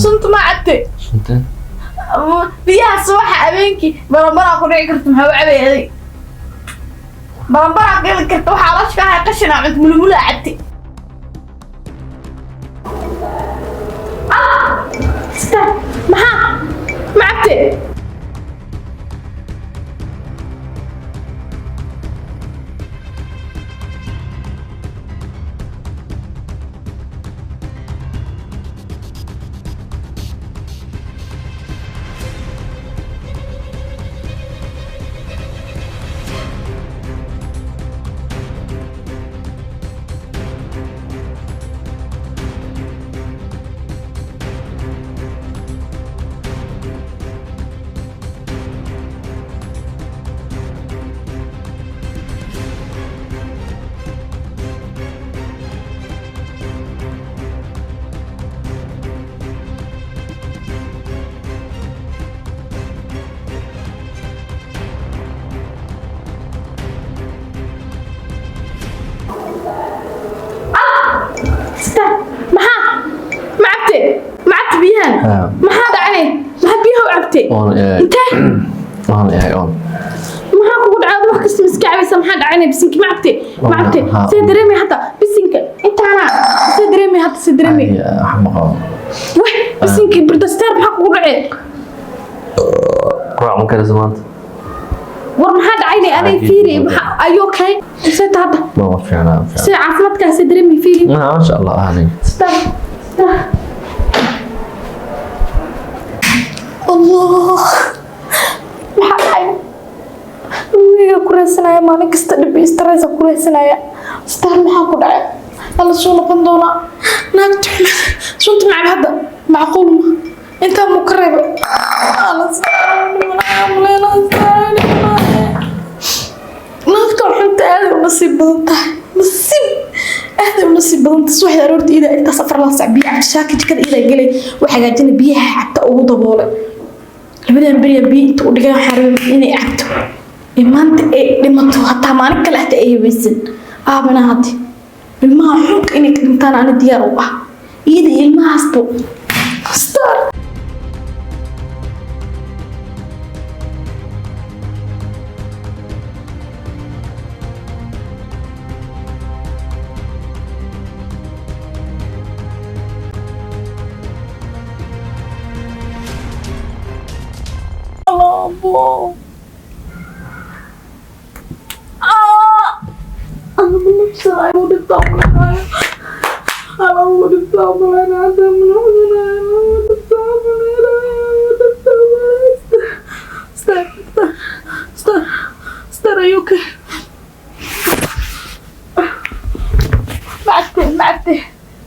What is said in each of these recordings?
sunta ma cabte sunta biyaha subaxa habeenkii barambara ku dhici karto maxaa u cabeeyay barambara qeeli karto waxa la shaqaa qashin aan mulmula cabte maxaa ma cabte ما هذا عليه ما بيها وعبتي انت انا يا اون ما هاكو عاد wax kasta miskacay samxad عيني بسنك ما عبتي سيدريمي حتى بسنك انت انا سيدريمي حتى سيدريمي حمقه وح بسنك بردستار ما هاكو دعي قرع من كذا زمان war maxaa dhacay anay fiiri ayo kay soo taada ما في انا si caafimaadka سيدريمي fiiri ما شاء الله هاني الله maxay wiiga ku raasanaya maalin kasta dhib stress ku raasanaya star maxaa ku dhacay alla soo noqon doona naagtu sunta macna hada macquul ma inta mu kareeb alla naagtu xunta aad u nasiib badan tahay aad u nasiib badan tahay subaxda aroortii ida inta safar la saabiya shaaki jikada ida galay waxa hagaajina biyaha xataa ugu daboolay labadaan bariya biyo inta u dhigan xarun inay cabto imaanta ay dhimato hataa maalin kale hataa ay weysan aabana hadi ilmaha xun inay dhintaan aan diyaar u ah iyada ilmahaasba star أبو أنا من نفسي أود الطاولة أنا أود الطاولة أنا عندي من نفسي أنا أود الطاولة أنا أود الطاولة استر أيوك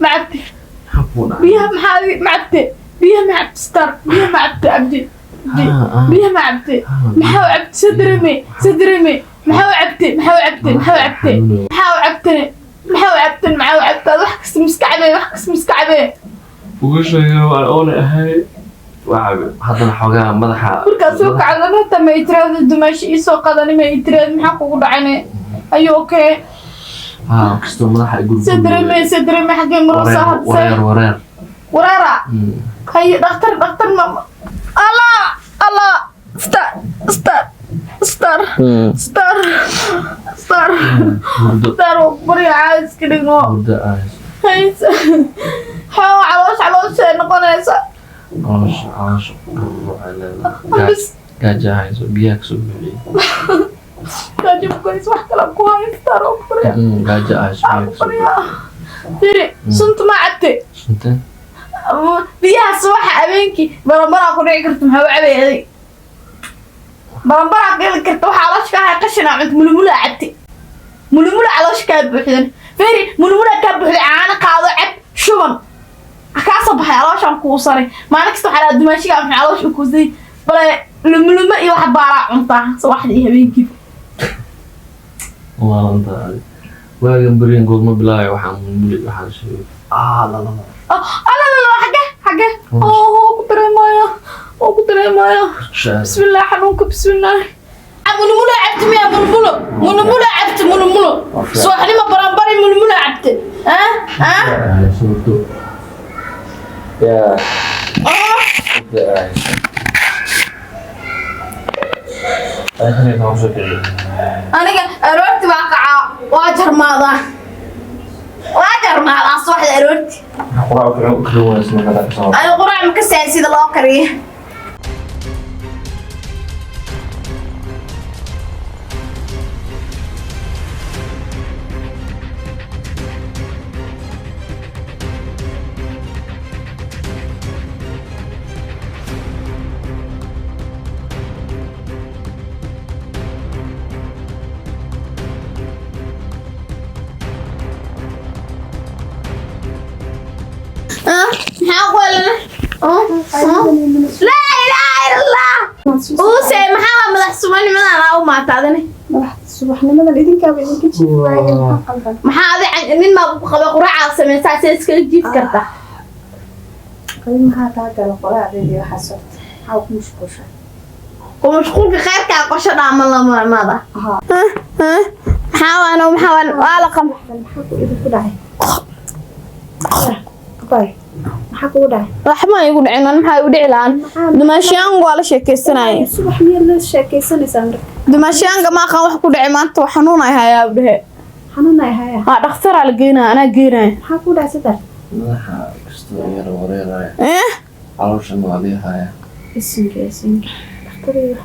معبتي بيها محالي معبتي بيها معبت استر بيها معبت عبدي بيها ما عبتي محاو عبت سدرمي محاو عبتي محاو عبتي وحكس مسكعبي وش هو الاولى هاي وعب حضر حوجها مدحها marka soo kacdana ta ma itraad dumashi soo qadani ma itraad maxaa kugu dhacay ayo okay كستو مدحها يقول سدرمي حقي مرصا وريرا هي دكتور ما الله ستار بري عايز كده هيس حاول علاش نقونيسا علاش على جاهز بياكسو بي جاجب كويس واحد لا كويس ستار بري جاهز بري سنت ما عدتي سنت biyaha subaxa habeenkii barambara ku dhici karto maxaa u cabeeyay barambara qeeli karto waxa la shaqaa qashin aan mulmula cabte mulmula caloosh ka buuxdan feeri mulmula ka buuxday caana qaado cab shuban ka soo baxay calooshan ku saray maalin kasta waxa la dumaashiga aan caloosh ku sii bale mulmula iyo wax baara cunta subaxdii habeenkii والله انت واجن برين قول ما بلاي waxaan mulmula waxaan sheegay لا حاجة كنت رمايا بسم الله حنونك بسم الله منمولة عبت ميا منمولة عبت سواحلي ما برامبري منمولة عبت ها يا aniga aroorti baa kaca waa jarmaadaa subaxda aroorti ani quraac ma ka saan sida loo kariyo لا إله إلا الله وسي محاوى مدح سماني مدح أنا أو ما تعدني subaxnimadan idinkaa ba idinka jiif waayeen maxaa qaldan محاوى من ما بخبى قرعة سمين ساسيس كل جيف كرتا qalin maxaa kaa gala qolaadeedii waxaa socota maxaa ku mashquusha ومشغول بخير كان قشر عمل الله ماذا محاوى أنا ومحاوى وعلقم maxaa ku idinku dhacay bay maxaa kugu dhacay رحمة يقول عنا محاوى يودع الآن دمشيان ولا شيء كيسناي subax miyaad la sheekaysanaysaa marka دمشيان ما كان واحد يودع ما أنت وحنون هاي يا بده xanuunay haya ما دكتور على جينا أنا جينا maxaa ku dhacay sadar إيه isinka dhakhtarii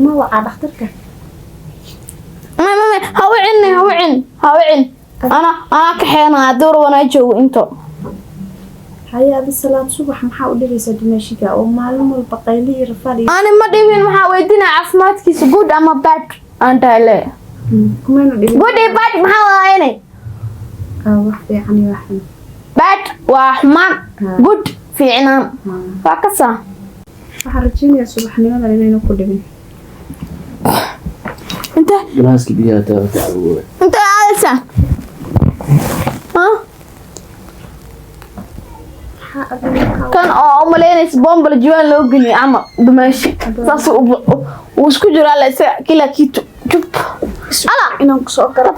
ma wacaa dhakhtarka ما هوعن أنا كحيانا دور وانا جو انتو haya adi salaad subax maxaa u dhigaysaa dimaashiga oo maalin walba qaylihi rafaad iyo أنا ما ديبين محا ويدينا عفمات كيس good أما bad أنت لا kumayna dhigin good إيه bad محا وعيني wax fiican iyo wax xun bad وحمان good في عنام فكسا waxaan rajaynayaa subaxnimadan inayna ku dhibin انت عالسا ها maxaa adiga كان أملينيس بومب الجوال لو قلي عم دمشق صاصو وسكو جرى على كلا كيتو شوف ألا inaan kusoo garo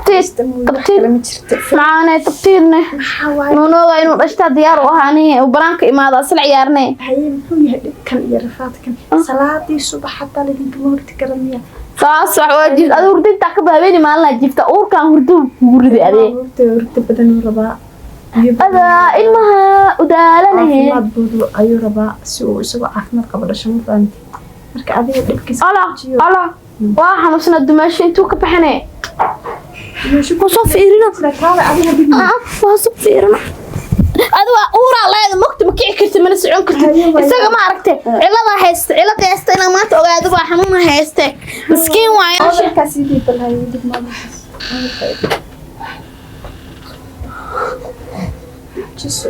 تبتير ma jirto معانا تبتيرنا maxaa waaye نونو إنه رشتا ديار وهاني وبرانك إمادة سلع يارني haye muxuu yahay dhibkan iyo rafaadkan salaadii subax hataa idinkama horti karamiya صاص واجد أنا وردت تكبر بيني ما لنا جبت أور كان وردو وردي عليه horta badan uu rabaa هذا إنها ودالنا هي caafimaad buudu ayuu rabaa si uu isagoo caafimaad qabo dhasho ma fahanti marka adiga dhibkiisa ألا واحد نصنا الدمشق انتو كبحنا وصف إيرنا kaale adiga dhib وصف إيرنا هذا أورا الله هذا مكتب كيع كرت من السعون كرت إسقى ما عرفته علاقة هست علاقة هست أنا ما تقول هذا حمونا هستك مسكين وعين markaas idii balhay dib ma jiso